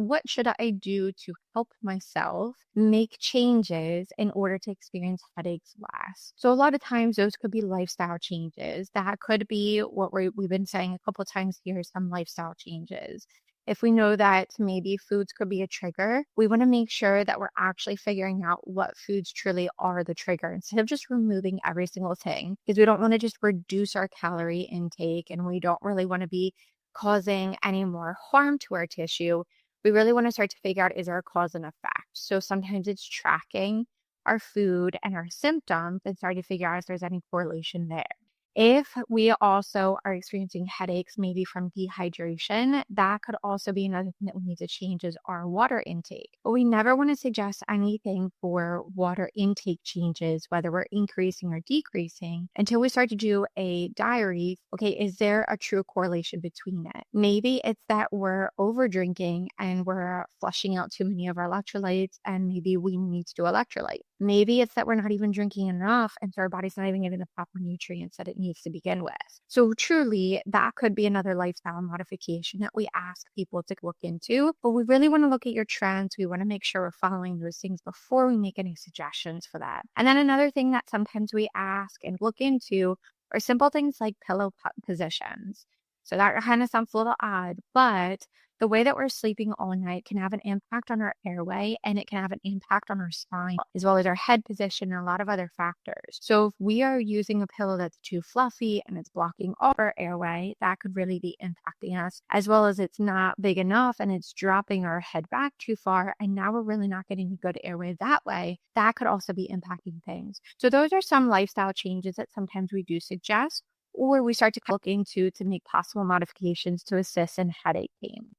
what should I do to help myself make changes in order to experience headaches less? So a lot of times those could be lifestyle changes. That could be what we've been saying a couple of times here, some lifestyle changes. If we know that maybe foods could be a trigger, we want to make sure that we're actually figuring out what foods truly are the trigger instead of just removing every single thing, because we don't want to just reduce our calorie intake and we don't really want to be causing any more harm to our tissue. We really want to start to figure out, is there a cause and effect? So sometimes it's tracking our food and our symptoms and starting to figure out if there's any correlation there. If we also are experiencing headaches, maybe from dehydration, that could also be another thing that we need to change is our water intake. But we never want to suggest anything for water intake changes, whether we're increasing or decreasing, until we start to do a diary. Okay, is there a true correlation between it? Maybe it's that we're over drinking and we're flushing out too many of our electrolytes, and maybe we need to do electrolyte. Maybe it's that we're not even drinking enough, and so our body's not even getting the proper nutrients that it needs to begin with. So truly, that could be another lifestyle modification that we ask people to look into. But we really want to look at your trends. We want to make sure we're following those things before we make any suggestions for that. And then another thing that sometimes we ask and look into are simple things like positions. So that kind of sounds a little odd, but the way that we're sleeping all night can have an impact on our airway, and it can have an impact on our spine as well as our head position and a lot of other factors. So if we are using a pillow that's too fluffy and it's blocking all our airway, that could really be impacting us, as well as it's not big enough and it's dropping our head back too far. And now we're really not getting a good airway that way. That could also be impacting things. So those are some lifestyle changes that sometimes we do suggest, or we start to look into to make possible modifications to assist in headache pain.